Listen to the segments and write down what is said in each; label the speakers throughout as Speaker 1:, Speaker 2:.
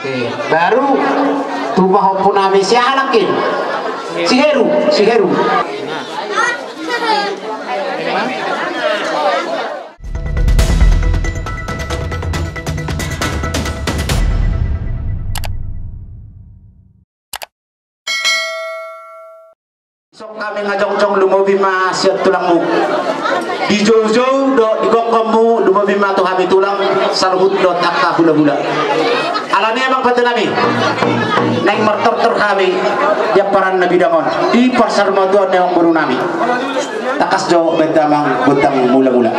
Speaker 1: Oke, baru tubuh pun nabi si alakin si Heru sok kami ngajong-jong lumobi siat tulangmu di jauh-jauh do di gongkommu lumobi tu kami tulang saluhut do takka hula-hula alani emang pati nabi neng mertor kami yang paran nabi damon di pasar maduan yang baru nami takas jo bentamang bentang mula-mula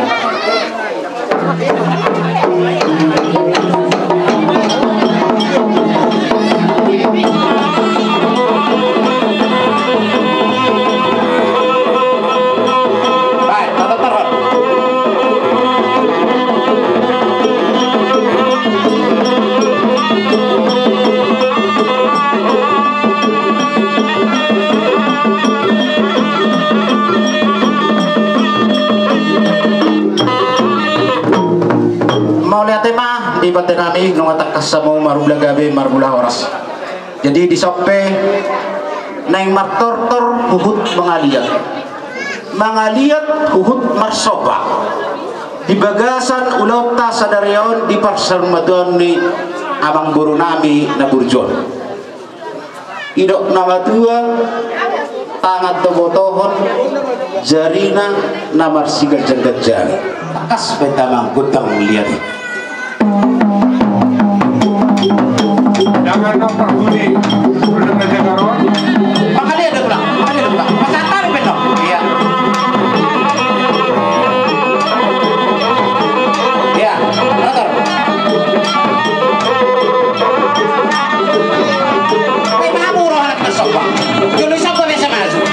Speaker 1: tema di batin nami nungatak kasamo marula gabi marula oras jadi di sope neng martortor huhut mangaliat huhut marsoba di bagasan ulauta sadarion di parsar maduan ni abang guru nami na burjon idok nama tua tangan tobotohon jarina namar sigar jenggat jari takas betamang gutang lihat
Speaker 2: jangan nampak kuning belum kedengaran
Speaker 1: makanya ada pulang masa tarik betul iya iya motor kamu roh anak tersopa dulu siapa biasa masuk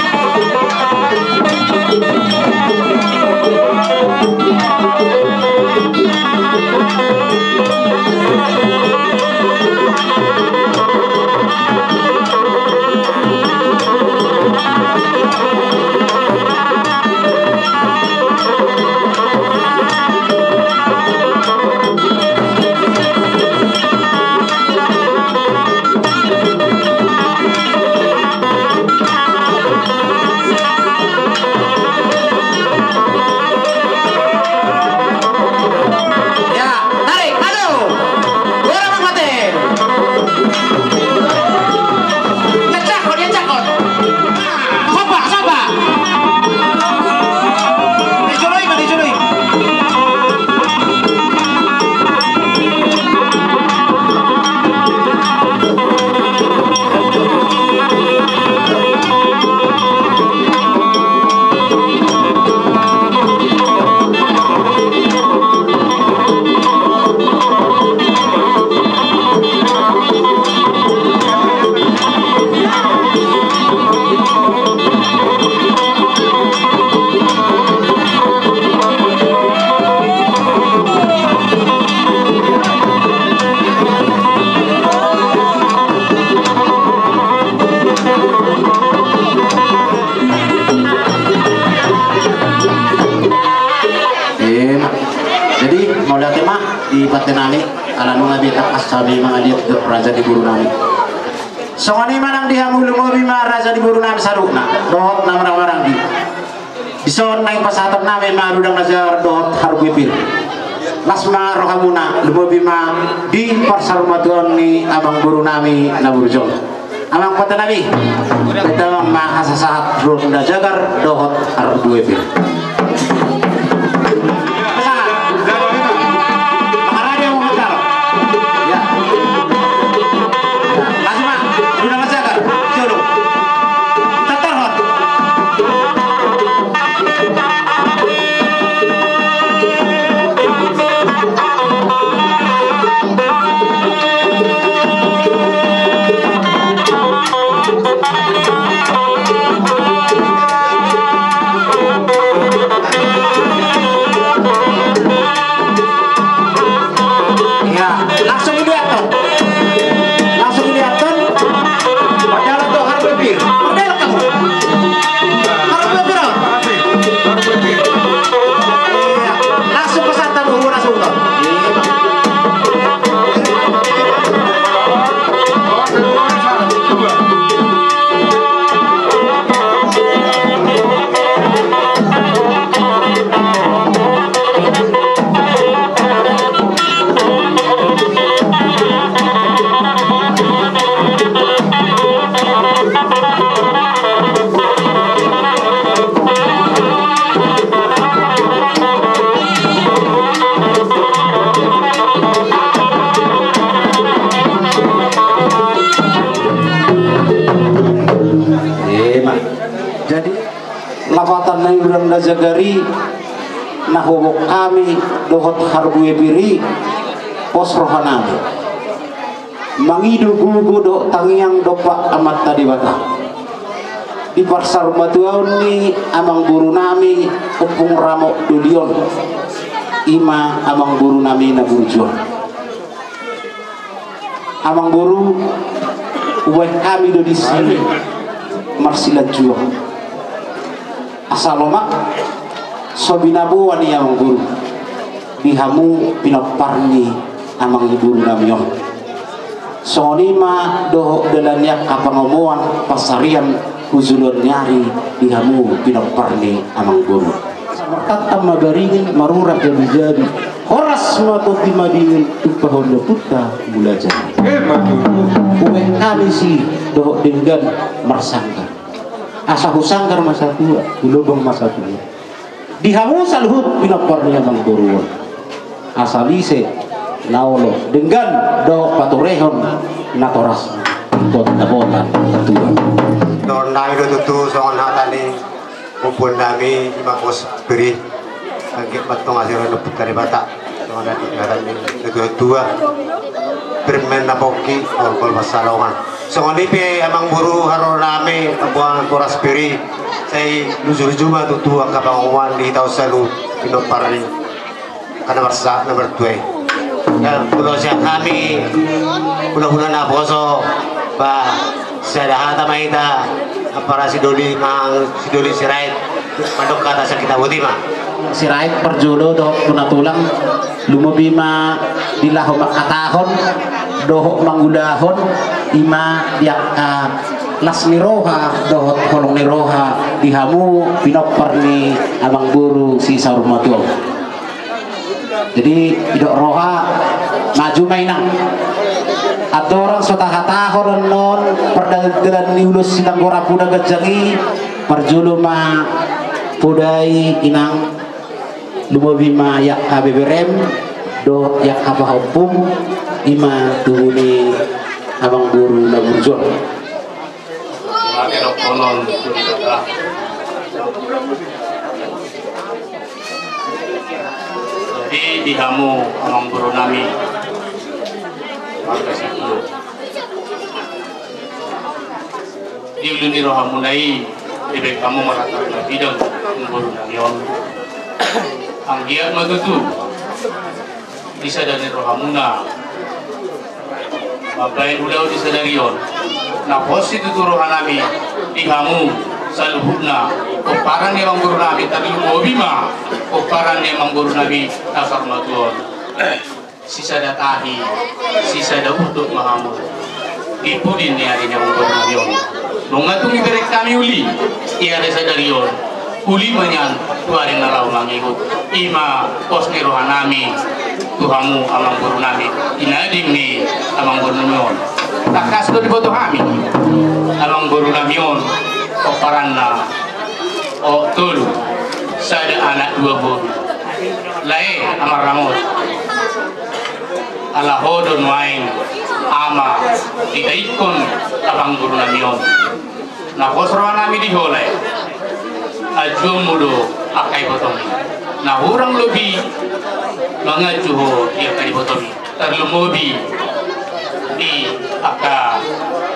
Speaker 1: di patenani ala nunga beta asabi mga diat do raja di buru nami so ani manang dihamu lumobi ma raja di buru nami sarukna dohot na marang di bison nai pasatap nami marudang najar dohot harugipil lasma rohamuna lumobi ma di parsarumatuan ni abang buru nami na burjol amang patenami beta ma hasasahat runda jagar dohot harugipil langsung lihat tuh najagari nahubok kami dohot harbuye biri pos rohanami mangidu gugu do tangiang dopa amat tadi bata di parsar batuaun ni amang guru nami upung ramo dulion ima amang guru nami na burjuan amang guru uweh kami do di sini marsilat jual asalomak sobinabuan ni amang guru dihamu pinaparni amang guru namion sonima doho dalanyak kapangomuan pasarian huzulun nyari dihamu pinaparni amang guru samarkata magaringin marurah jadi horas mato timadingin tupahon puta bulajan uwe kami si doho denggan marsanggar asa husanggar masa tua bulobong masa tua dihamu salhut pinaparni amang guru asalise naolo dengan do paturehon natoras ikot nabotan ketua
Speaker 3: don nami do tutu songon hatani kumpul nami imakos beri agak batong asiro do putari bata songon hatani ketua bermain napoki kol masalongan songon ipe amang buru haro nami abuang koras beri saya lujur juma tutu ang kapanguan di tau salu pinopari karena marsa nomor 2 dan pulau siang kami pulau-pulau naboso ba sadahata maita para sidoli sirait mandok kata sakita butima
Speaker 1: sirait perjulo do tunatulang lumobima dilahom katahon doho manggudahon ima diaka las niroha dohot kolong niroha dihamu pinopar ni amang guru si sarumatuang jadi idok roha maju mainang atau orang sotah-tahor non perdagangan niulus silang gora puda gajangi perjulu ma pudai inang lumobima yak kabeberem do yak kabahopum ima tuhuni abang guru na burjol
Speaker 4: jadi dihamu amang guru nami makasih dulu di uluni rohamunai lebih kamu merata bidang guru nami on anggiat magutu disadari rohamuna babai udah disadari on nah posi itu rohanami dihamu saluhuna koparan yang guru nabi tadi mobima koparan yang guru nabi nasar matuon sisa datahi sisa da untuk mahamu ipudin ni hari yang guru nabi on nongatung iberek kami uli ia ada sadarion uli manyan tuaring narau mangikut ima pos ni rohanami tuhamu amang guru nabi inadim ni amang guru nabi on takas do diboto kami amang guru nabi on koparanna o tulu sada anak 2 guru lae amar ramos ala hodon wain ama itaikon abang guru namion na kosro nami di holai ajum mudo akai botomi na hurang lobi mangajuho dia kai botomi terlumobi di aka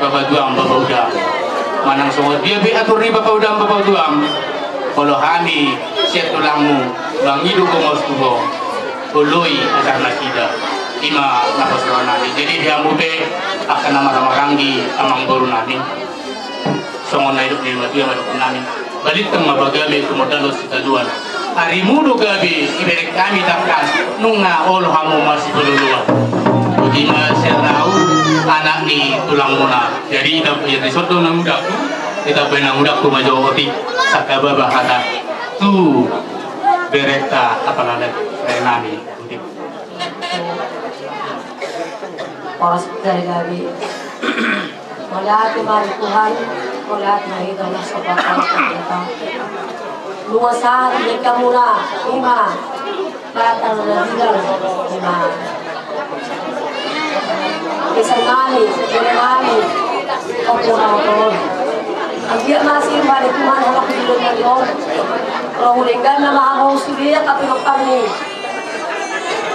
Speaker 4: babaduang babauda manang sungot dia be atur ni babaudam babauduam kalau hani siat tulangmu bangidu komos tubo ului agar nakida ima napasro nami jadi dia mube akan nama-nama ranggi amang guru nami songon na hidup ni matu yang madukun nami balik teng mabagabe kumodalos kita duan hari mudo gabi iberek kami takas nunga olo hamu masih beluluan di masih tahu anak ni tulang muna jadi kita disodo nang udakku kita benang udakku majo oti sakaba bahata tu bereta apa nada nami
Speaker 5: Oras dari gabi melihat mari Tuhan melihat mari dalam sebatas kita luasan mereka mula ima kata lebihan ima kesenangan kesenangan opor Dia masih balik Tuhan Allah dulu ngayon. Rahulinggan na maamaw siliya kapilok kami.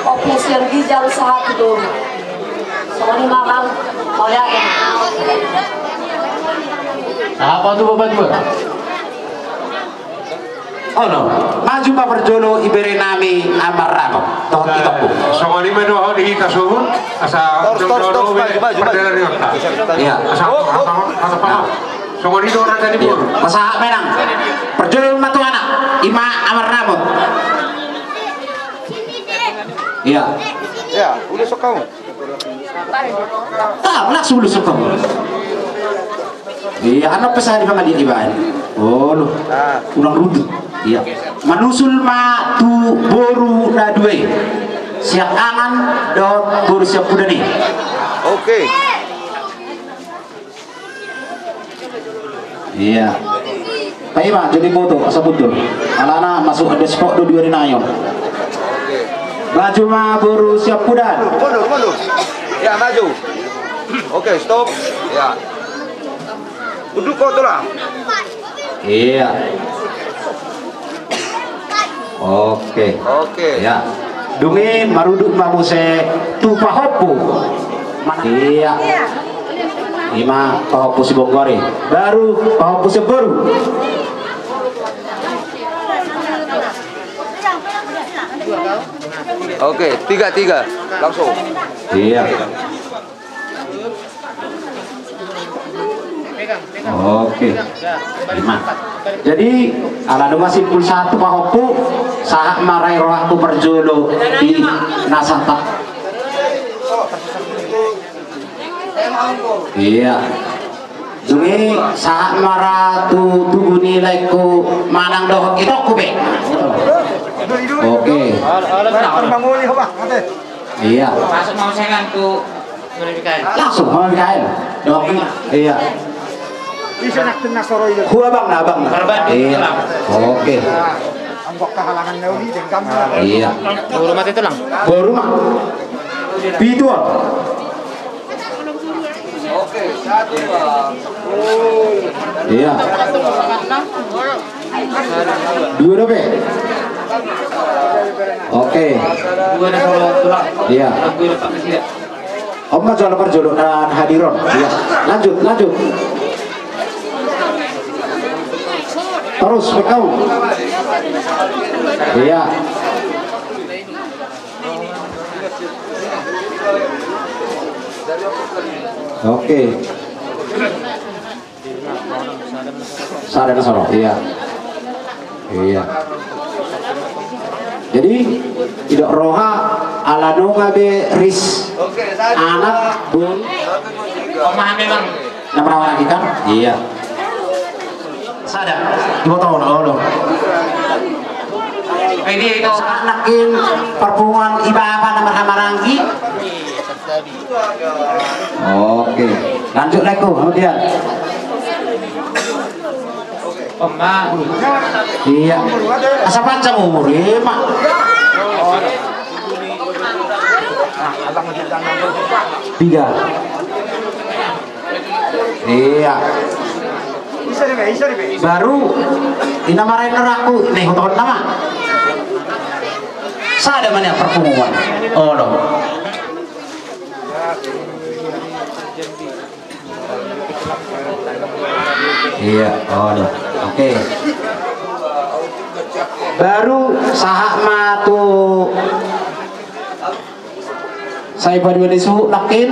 Speaker 5: Opus yang gijang sa hapidon. So ni makang mauliakin.
Speaker 1: Apa tuh bapak tuh? Oh no, maju pa perjolo ibere nami amarramo. Toh kita po.
Speaker 2: So ni meno di kasuhun asa
Speaker 3: Stop,
Speaker 2: perdana riota.
Speaker 1: Iya.
Speaker 2: Asa apa? So ni do raja di buru.
Speaker 1: Pasaha menang. Perjolo matu anak. Ima amarramo. Iya.
Speaker 3: Ya, udah sok kamu.
Speaker 1: Langsung lu suka. Iya, ano pesan di pangadilan ibaan? Oh, lo. Kurang rudut. Iya. Manusul ma tu boru na due. Siap angan dot boru siap kuda nih.
Speaker 3: Oke.
Speaker 1: Iya. Pak Ima jadi foto asa betul. Alana masuk ada spot do dua nayon. Maju ma boru siap kuda.
Speaker 3: Mundur. Ya, maju. Oke, stop. Ya. Duduk kau tulang.
Speaker 1: Iya. Oke. Ya. Dungi maruduk mamuse tu pahopu. Iya. Ima pahopu si Bogori. Baru pahopu si baru.
Speaker 3: Oke, tiga. Langsung.
Speaker 1: Iya. Oke. 5. Jadi ala dua simpul satu pahopu sahak marai rohku perjolo di nasata. Iya. Dungi sahak maratu tubuh nilaiku manang doh itu kube. Oke. Iya.
Speaker 4: Masuk mau saya ngantuk.
Speaker 1: Langsung mau Mikael. Oke. Iya.
Speaker 6: Bisa nak tenang soro itu.
Speaker 1: Gua bang, abang. Iya. Oke.
Speaker 6: Ambok kehalangan nawi dengkam.
Speaker 1: Iya.
Speaker 4: Baru mati itu lang.
Speaker 1: Baru mah. Bituan.
Speaker 3: Oke, 1, 2.
Speaker 1: Iya. 2 dobe. Oke.
Speaker 4: Dua ada solo tulang.
Speaker 1: Iya.
Speaker 4: Gue lepas ke sini.
Speaker 1: Om mah jual perjodoh dan hadiron. Iya. Lanjut. Terus kau. Iya. Oke. Sadar soro. Iya. Jadi tidak roha ala nunga be ris anak bun.
Speaker 4: Memahami bang.
Speaker 1: Nama lagi kan? Iya. Sadar. Dua tahun loh.
Speaker 4: Ini itu
Speaker 1: Anakin perpungan iba apa nama Hamaranggi. Oke. Lanjut lagi kemudian.
Speaker 4: Oma.
Speaker 1: Iya. Asa panjang umur ya mak. Tiga. Iya. Baru inamarain neraku nih tahun nama. Sada mana perpunguan. Oh no. Iya, oh no. Oke. Baru sahak matu saya pada disu lakin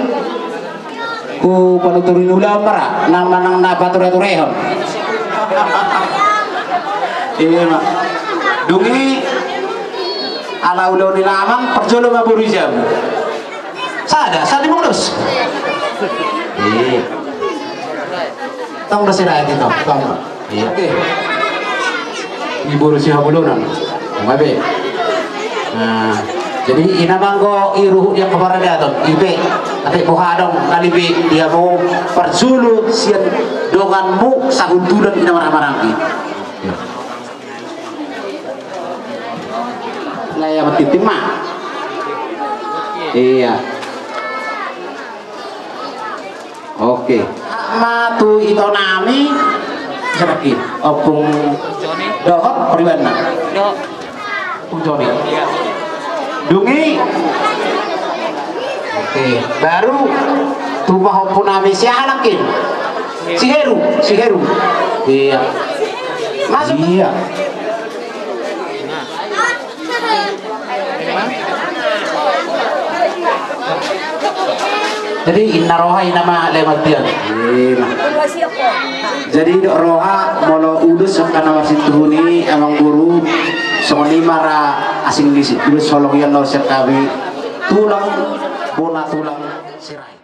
Speaker 1: ku panuturin ulang para nama nang napature-turehon. Iya mak. Dungi ala ulo nilamang perjolo maburu jam. Sada mulus. Iya. Tong udah sirayat itu, tong. Iya. Oke. Ibu Rusia bulunan, ngabe. Nah, jadi ina manggo iruh yang kemarin datang, ibe. Tapi pohadong kalibi dia mau perjulu sian donganmu sahuntulan ina marah-marangki. Laya matitim mah. Iya. Oke. Matu itu nami seraki opung dohot pribana Joni dungi oke baru tubuh opung nami si halakin si Heru iya masuk iya jadi inna roha nama lewat dia jadi dok roha molo udus karena masih tuhuni emang guru songoni mara asing di situ solong yang lo sekabi tulang bona tulang sirai